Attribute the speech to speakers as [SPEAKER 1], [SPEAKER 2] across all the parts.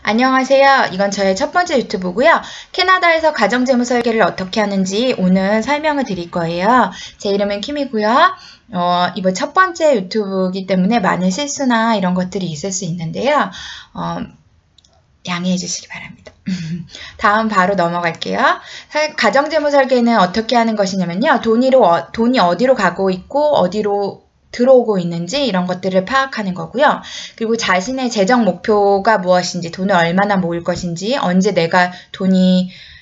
[SPEAKER 1] 안녕하세요. 이건 저의 첫 번째 유튜브고요. 캐나다에서 가정재무 설계를 어떻게 하는지 오늘 설명을 드릴 거예요. 제 이름은 킴이고요. 이번 첫 번째 유튜브이기 때문에 많은 실수나 이런 것들이 있을 수 있는데요. 양해해 주시기 바랍니다. 다음 바로 넘어갈게요. 가정재무 설계는 어떻게 하는 것이냐면요. 돈이 어디로 가고 있고 어디로 들어오고 있는지 이런 것들을 파악하는 거고요. 그리고 자신의 재정 목표가 무엇인지, 돈을 얼마나 모을 것인지, 언제 내가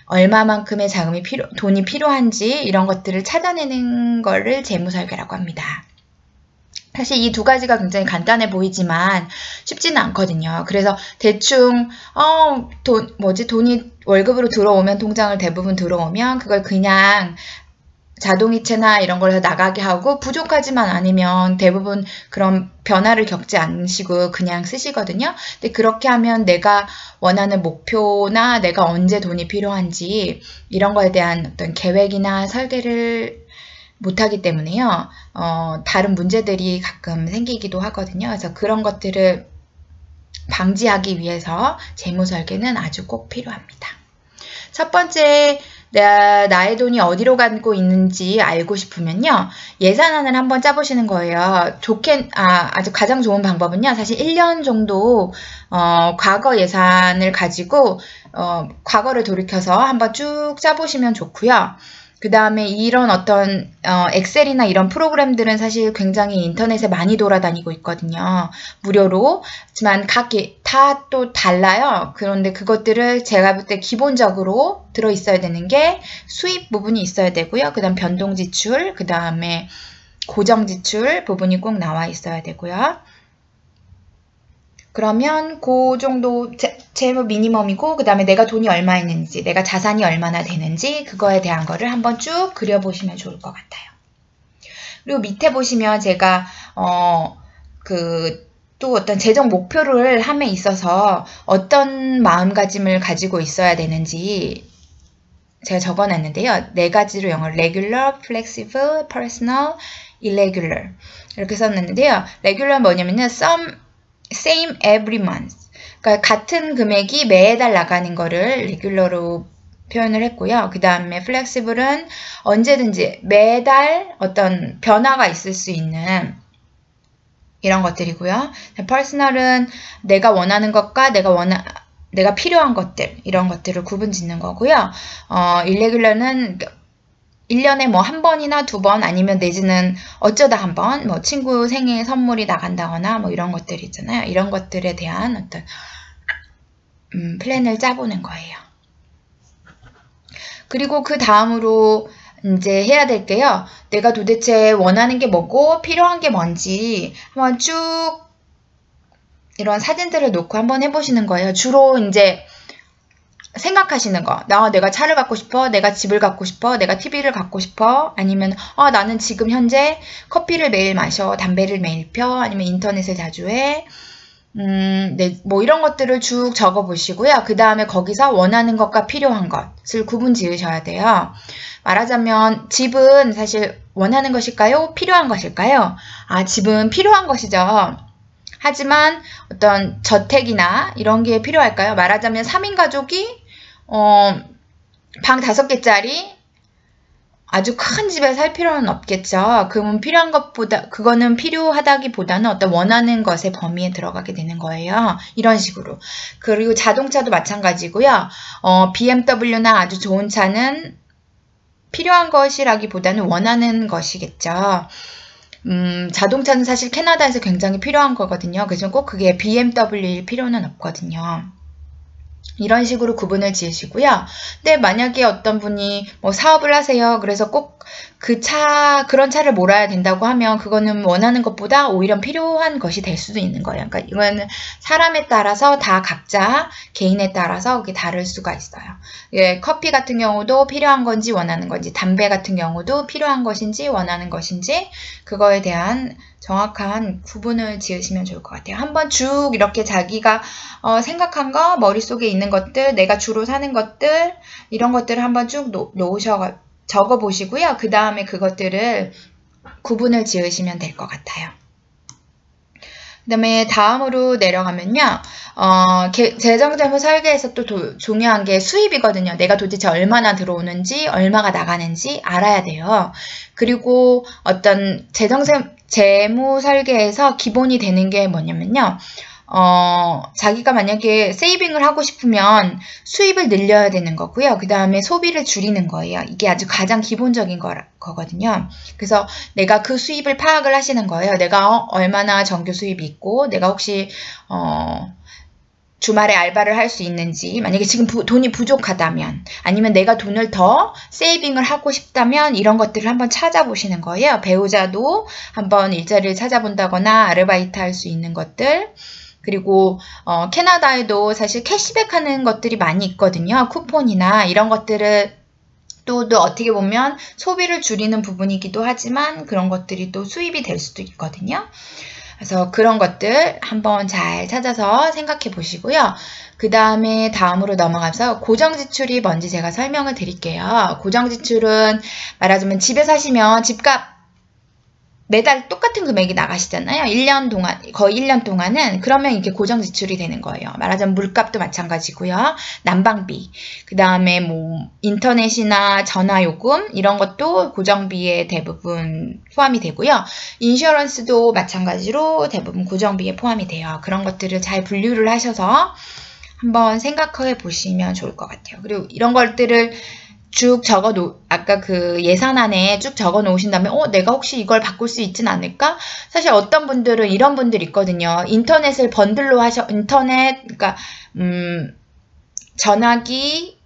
[SPEAKER 1] 얼마만큼의 돈이 필요한지 이런 것들을 찾아내는 거를 재무설계라고 합니다. 사실 이 두 가지가 굉장히 간단해 보이지만 쉽지는 않거든요. 그래서 대충 돈이 월급으로 들어오면, 통장을 대부분 들어오면 그걸 그냥 자동이체나 이런 걸 나가게 하고, 부족하지만 않으면 대부분 그런 변화를 겪지 않으시고 그냥 쓰시거든요. 근데 그렇게 하면 내가 원하는 목표나 내가 언제 돈이 필요한지 이런 거에 대한 어떤 계획이나 설계를 못하기 때문에요. 다른 문제들이 가끔 생기기도 하거든요. 그래서 그런 것들을 방지하기 위해서 재무설계는 아주 꼭 필요합니다. 첫 번째, 나의 돈이 어디로 가고 있는지 알고 싶으면요. 예산안을 한번 짜보시는 거예요. 아주 가장 좋은 방법은요. 사실 1년 정도 과거 예산을 가지고 과거를 돌이켜서 한번 쭉 짜보시면 좋고요. 그 다음에 이런 어떤 엑셀이나 이런 프로그램들은 사실 굉장히 인터넷에 많이 돌아다니고 있거든요. 무료로. 하지만 각기 다 또 달라요. 그런데 그것들을 제가 볼 때 기본적으로 들어있어야 되는 게 수입 부분이 있어야 되고요. 그 다음 변동지출, 그 다음에 고정지출 부분이 꼭 나와 있어야 되고요. 그러면 그 정도 재무 미니멈이고, 그 다음에 내가 돈이 얼마 있는지, 내가 자산이 얼마나 되는지 그거에 대한 거를 한번 쭉 그려보시면 좋을 것 같아요. 그리고 밑에 보시면 제가 또 어떤 재정 목표를 함에 있어서 어떤 마음가짐을 가지고 있어야 되는지 제가 적어놨는데요. 4가지로 영어로 regular, flexible, personal, irregular 이렇게 썼는데요. regular 뭐냐면은 same every month. 그러니까 같은 금액이 매달 나가는 거를 regular로 표현을 했고요. 그 다음에 flexible은 언제든지 매달 어떤 변화가 있을 수 있는 이런 것들이고요. personal은 내가 원하는 것과 내가 필요한 것들, 이런 것들을 구분 짓는 거고요. irregular는 1년에 뭐 한 번이나 2번, 아니면 내지는 어쩌다 한 번, 뭐 친구 생일 선물이 나간다거나 뭐 이런 것들 있잖아요. 이런 것들에 대한 어떤 플랜을 짜보는 거예요. 그리고 그 다음으로 이제 해야 될 게요. 내가 도대체 원하는 게 뭐고 필요한 게 뭔지 한번 쭉 이런 사진들을 놓고 한번 해보시는 거예요. 주로 이제 생각하시는 거. 내가 차를 갖고 싶어, 내가 집을 갖고 싶어, 내가 TV를 갖고 싶어, 아니면 나는 지금 현재 커피를 매일 마셔, 담배를 매일 펴, 아니면 인터넷을 자주 해. 뭐 이런 것들을 쭉 적어 보시고요. 그 다음에 거기서 원하는 것과 필요한 것을 구분 지으셔야 돼요. 말하자면 집은 사실 원하는 것일까요? 필요한 것일까요? 집은 필요한 것이죠. 하지만 어떤 저택이나 이런 게 필요할까요? 말하자면 3인 가족이 방 5개짜리 아주 큰 집에 살 필요는 없겠죠. 그거는 필요하다기보다는 어떤 원하는 것의 범위에 들어가게 되는 거예요. 이런 식으로. 그리고 자동차도 마찬가지고요. BMW나 아주 좋은 차는 필요한 것이라기보다는 원하는 것이겠죠. 자동차는 사실 캐나다에서 굉장히 필요한 거거든요. 그래서 꼭 그게 BMW일 필요는 없거든요. 이런 식으로 구분을 지으시고요. 근데 만약에 어떤 분이 뭐 사업을 하세요. 그래서 꼭 그런 차를 몰아야 된다고 하면 그거는 원하는 것보다 오히려 필요한 것이 될 수도 있는 거예요. 그러니까 이거는 사람에 따라서 다 각자 개인에 따라서 그게 다를 수가 있어요. 커피 같은 경우도 필요한 건지 원하는 건지, 담배 같은 경우도 필요한 것인지 원하는 것인지, 그거에 대한 정확한 구분을 지으시면 좋을 것 같아요. 한번 쭉 이렇게 자기가 생각한 거, 머릿속에 있는 것들, 내가 주로 사는 것들, 이런 것들을 한번 쭉 적어 보시고요. 그 다음에 그것들을 구분을 지으시면 될 것 같아요. 그다음에 다음으로 내려가면요. 재정재무 설계에서 또 중요한 게 수입이거든요. 내가 도대체 얼마나 들어오는지, 얼마가 나가는지 알아야 돼요. 그리고 어떤 재무 설계에서 기본이 되는 게 뭐냐면요. 자기가 만약에 세이빙을 하고 싶으면 수입을 늘려야 되는 거고요. 그 다음에 소비를 줄이는 거예요. 이게 아주 가장 기본적인 거거든요. 그래서 내가 그 수입을 파악을 하시는 거예요. 내가 얼마나 정규 수입이 있고, 내가 혹시 주말에 알바를 할 수 있는지, 만약에 지금 돈이 부족하다면, 아니면 내가 돈을 더 세이빙을 하고 싶다면 이런 것들을 한번 찾아보시는 거예요. 배우자도 한번 일자리를 찾아본다거나 아르바이트 할 수 있는 것들, 그리고 캐나다에도 사실 캐시백 하는 것들이 많이 있거든요. 쿠폰이나 이런 것들을 또 어떻게 보면 소비를 줄이는 부분이기도 하지만 그런 것들이 또 수입이 될 수도 있거든요. 그래서 그런 것들 한번 잘 찾아서 생각해 보시고요. 그 다음에 다음으로 넘어가서 고정지출이 뭔지 제가 설명을 드릴게요. 고정지출은 말하자면 집에 사시면 집값 매달 똑같은 금액이 나가시잖아요. 1년 동안, 거의 1년 동안은. 그러면 이게 고정 지출이 되는 거예요. 말하자면 물값도 마찬가지고요. 난방비, 그 다음에 뭐 인터넷이나 전화요금 이런 것도 고정비에 대부분 포함이 되고요. 인슈런스도 마찬가지로 대부분 고정비에 포함이 돼요. 그런 것들을 잘 분류를 하셔서 한번 생각해 보시면 좋을 것 같아요. 그리고 이런 것들을 쭉 아까 그 예산안에 쭉 적어 놓으신다면, 내가 혹시 이걸 바꿀 수 있진 않을까? 사실 어떤 분들은 이런 분들 있거든요. 인터넷을 번들로 그러니까, 전화기,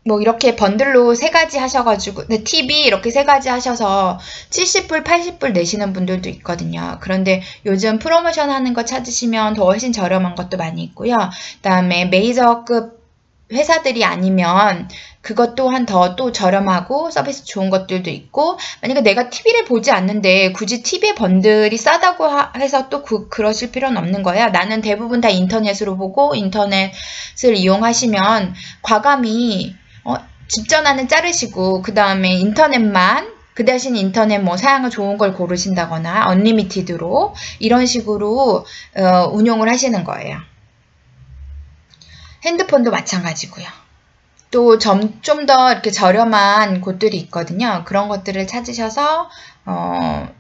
[SPEAKER 1] 뭐 이렇게 번들로 3가지 하셔가지고, TV 이렇게 3가지 하셔서 70불, 80불 내시는 분들도 있거든요. 그런데 요즘 프로모션 하는 거 찾으시면 더 훨씬 저렴한 것도 많이 있고요. 그 다음에 메이저급 회사들이 아니면 그것 또한 더 또 저렴하고 서비스 좋은 것들도 있고, 만약에 내가 TV를 보지 않는데 굳이 TV 번들이 싸다고 해서 또 그러실 필요는 없는 거예요. 나는 대부분 다 인터넷으로 보고 인터넷을 이용하시면 과감히 집 전화는 자르시고 그 다음에 인터넷만 그 대신 인터넷 뭐 사양을 좋은 걸 고르신다거나 언리미티드로 이런 식으로 운용을 하시는 거예요. 핸드폰도 마찬가지고요. 또 좀 더 이렇게 저렴한 곳들이 있거든요. 그런 것들을 찾으셔서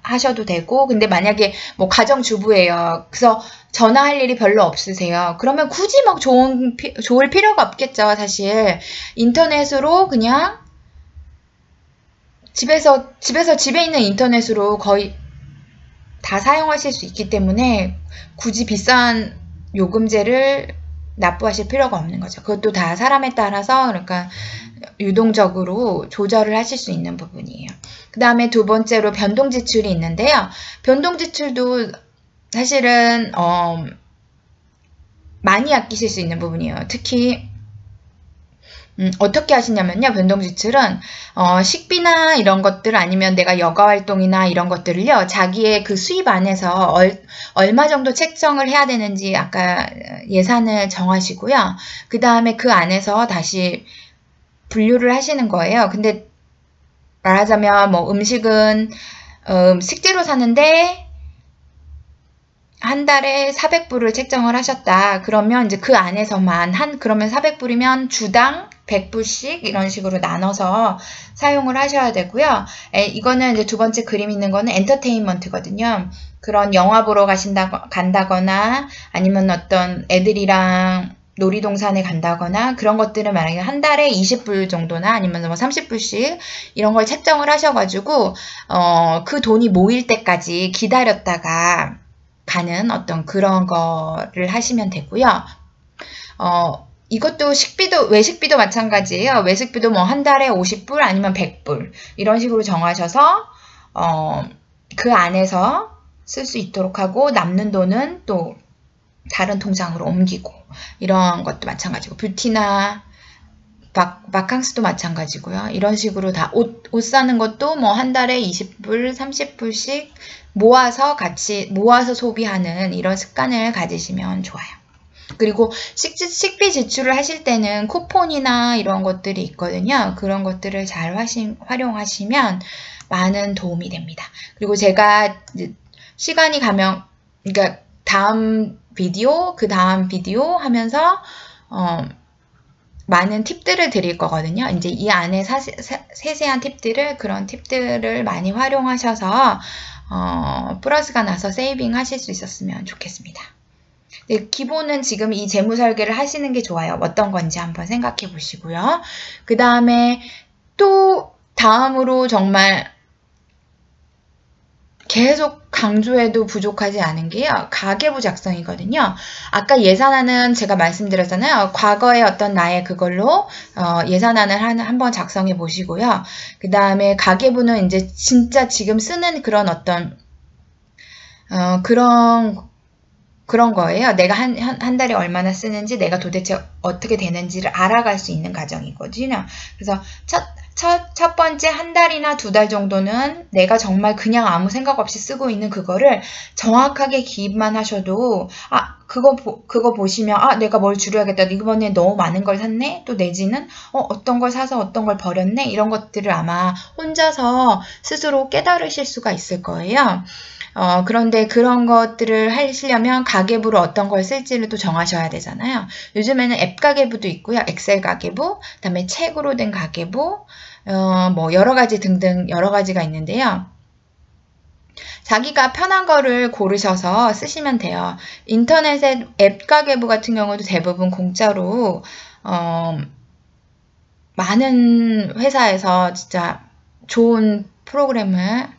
[SPEAKER 1] 하셔도 되고, 근데 만약에 뭐 가정주부예요. 그래서 전화할 일이 별로 없으세요. 그러면 굳이 막 좋을 필요가 없겠죠. 사실 인터넷으로 그냥 집에 있는 인터넷으로 거의 다 사용하실 수 있기 때문에 굳이 비싼 요금제를 납부하실 필요가 없는 거죠. 그것도 다 사람에 따라서 그러니까 유동적으로 조절을 하실 수 있는 부분이에요. 그 다음에 두 번째로 변동지출이 있는데요. 변동지출도 사실은 많이 아끼실 수 있는 부분이에요. 특히 어떻게 하시냐면요. 변동지출은 식비나 이런 것들 아니면 내가 여가활동이나 이런 것들을요. 자기의 그 수입 안에서 얼마 정도 책정을 해야 되는지 아까 예산을 정하시고요. 그 다음에 그 안에서 다시 분류를 하시는 거예요. 근데 말하자면 뭐 음식은 식재료 사는데 한 달에 400불을 책정을 하셨다. 그러면 이제 그 안에서만 그러면 400불이면 주당 100불씩 이런 식으로 나눠서 사용을 하셔야 되고요. 이거는 이제 두 번째 그림 있는 거는 엔터테인먼트거든요. 그런 영화 보러 간다거나 아니면 어떤 애들이랑 놀이동산에 간다거나 그런 것들을 만약에 한 달에 20불 정도나 아니면 뭐 30불씩 이런 걸 책정을 하셔가지고 그 돈이 모일 때까지 기다렸다가 가는 어떤 그런 거를 하시면 되고요. 이것도 외식비도 마찬가지예요. 외식비도 뭐 한 달에 50불 아니면 100불 이런 식으로 정하셔서 그 안에서 쓸 수 있도록 하고 남는 돈은 또 다른 통장으로 옮기고 이런 것도 마찬가지고 뷰티나 바캉스도 마찬가지고요. 이런 식으로 다 옷 사는 것도 뭐 한 달에 20불, 30불씩 모아서 소비하는 이런 습관을 가지시면 좋아요. 그리고 식비 지출을 하실 때는 쿠폰이나 이런 것들이 있거든요. 그런 것들을 잘 활용하시면 많은 도움이 됩니다. 그리고 제가 시간이 가면, 그러니까 다음 비디오, 그 다음 비디오 하면서 많은 팁들을 드릴 거거든요. 이제 이 안에 세세한 팁들을, 그런 팁들을 많이 활용하셔서 플러스가 나서 세이빙 하실 수 있었으면 좋겠습니다. 네, 기본은 지금 이 재무 설계를 하시는 게 좋아요. 어떤 건지 한번 생각해 보시고요. 그 다음에 또 다음으로 정말 계속 강조해도 부족하지 않은 게요. 가계부 작성이거든요. 아까 예산안은 제가 말씀드렸잖아요. 과거의 어떤 나의 그걸로 예산안을 한번 작성해 보시고요. 그 다음에 가계부는 이제 진짜 지금 쓰는 그런 어떤 그런 거예요. 내가 한 달에 얼마나 쓰는지, 내가 도대체 어떻게 되는지를 알아갈 수 있는 과정이거든요. 그래서 첫 번째 한 달이나 두 달 정도는 내가 정말 그냥 아무 생각 없이 쓰고 있는 그거를 정확하게 기입만 하셔도, 그거 보시면, 내가 뭘 줄여야겠다. 이번에 너무 많은 걸 샀네? 또 내지는, 어떤 걸 사서 어떤 걸 버렸네? 이런 것들을 아마 혼자서 스스로 깨달으실 수가 있을 거예요. 그런데 그런 것들을 하시려면 가계부로 어떤 걸 쓸지를 또 정하셔야 되잖아요. 요즘에는 앱 가계부도 있고요. 엑셀 가계부, 그다음에 책으로 된 가계부, 뭐 여러 가지 등등 여러 가지가 있는데요. 자기가 편한 거를 고르셔서 쓰시면 돼요. 인터넷의 앱 가계부 같은 경우도 대부분 공짜로 많은 회사에서 진짜 좋은 프로그램을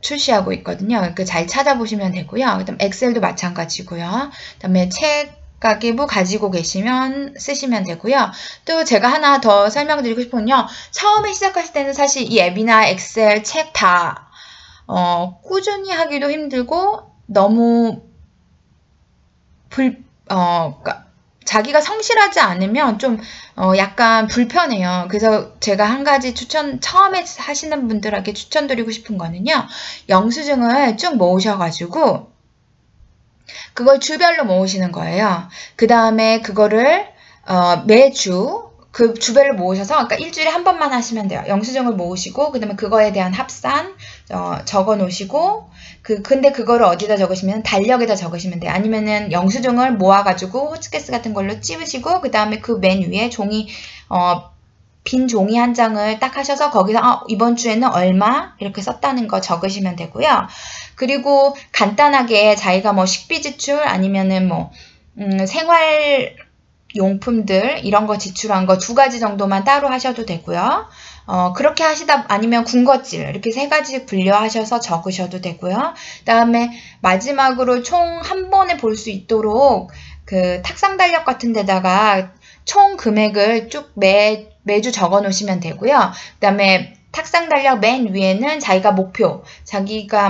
[SPEAKER 1] 출시하고 있거든요. 그러니까 잘 찾아보시면 되고요. 그다음 엑셀도 마찬가지고요. 그다음에 책 가계부 가지고 계시면 쓰시면 되고요. 또 제가 하나 더 설명드리고 싶은 건요. 처음에 시작하실 때는 사실 이 앱이나 엑셀, 책 다 꾸준히 하기도 힘들고 너무 자기가 성실하지 않으면 좀 약간 불편해요. 그래서 제가 한 가지 처음에 하시는 분들에게 추천드리고 싶은 거는요. 영수증을 쭉 모으셔가지고 그걸 주별로 모으시는 거예요. 그 다음에 그거를 매주 그 주별로 모으셔서, 그러니까 일주일에 한 번만 하시면 돼요. 영수증을 모으시고, 그 다음에 그거에 대한 합산 적어 놓으시고, 근데 그거를 어디다 적으시면 달력에다 적으시면 돼요. 아니면은 영수증을 모아가지고 호치키스 같은 걸로 찝으시고, 그 다음에 그 맨 위에 빈 종이 한 장을 딱 하셔서 거기서 이번 주에는 얼마 이렇게 썼다는 거 적으시면 되고요. 그리고 간단하게 자기가 뭐 식비 지출 아니면은 뭐 생활 용품들 이런 거 지출한 거 2가지 정도만 따로 하셔도 되고요. 그렇게 아니면 군것질 이렇게 3가지 분류하셔서 적으셔도 되고요. 그다음에 마지막으로 총 한 번에 볼 수 있도록 그 탁상 달력 같은 데다가 총 금액을 쭉 매주 적어 놓으시면 되고요. 그다음에 탁상 달력 맨 위에는 자기가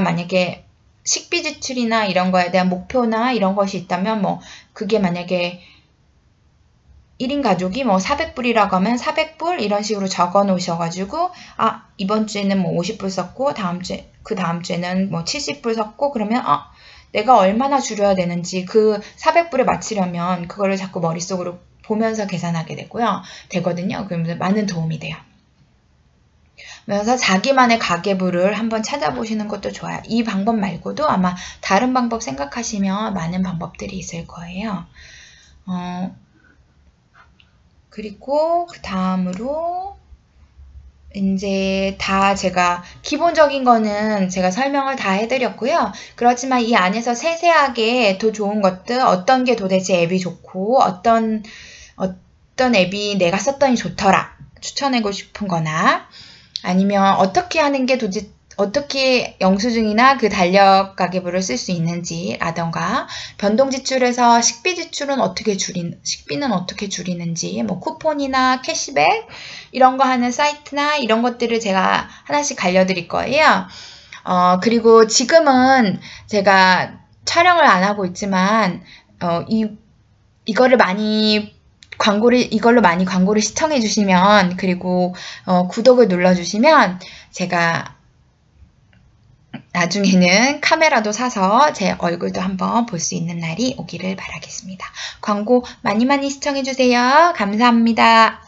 [SPEAKER 1] 만약에 식비 지출이나 이런 거에 대한 목표나 이런 것이 있다면 뭐 그게 만약에 1인 가족이 뭐 400불이라고 하면 400불 이런 식으로 적어 놓으셔가지고 이번 주에는 뭐 50불 썼고 그 다음 주에는 뭐 70불 썼고 그러면 내가 얼마나 줄여야 되는지 그 400불에 맞추려면 그거를 자꾸 머릿속으로 보면서 계산하게 되거든요. 그러면서 많은 도움이 돼요. 그래서 자기만의 가계부를 한번 찾아보시는 것도 좋아요. 이 방법 말고도 아마 다른 방법 생각하시면 많은 방법들이 있을 거예요. 그리고 그 다음으로 이제 제가 기본적인 거는 제가 설명을 다 해드렸고요. 그렇지만 이 안에서 세세하게 더 좋은 것들, 어떤 게 도대체 앱이 좋고 어떤 앱이 내가 썼더니 좋더라 추천하고 싶은 거나 아니면 어떻게 하는 게 어떻게 영수증이나 그 달력 가계부를 쓸 수 있는지 라던가 변동 지출에서 식비는 어떻게 줄이는지 뭐 쿠폰이나 캐시백 이런 거 하는 사이트나 이런 것들을 제가 하나씩 알려드릴 거예요. 그리고 지금은 제가 촬영을 안 하고 있지만 이걸로 많이 광고를 시청해 주시면 그리고 구독을 눌러 주시면 제가 나중에는 카메라도 사서 제 얼굴도 한번 볼 수 있는 날이 오기를 바라겠습니다. 광고 많이 시청해 주세요. 감사합니다.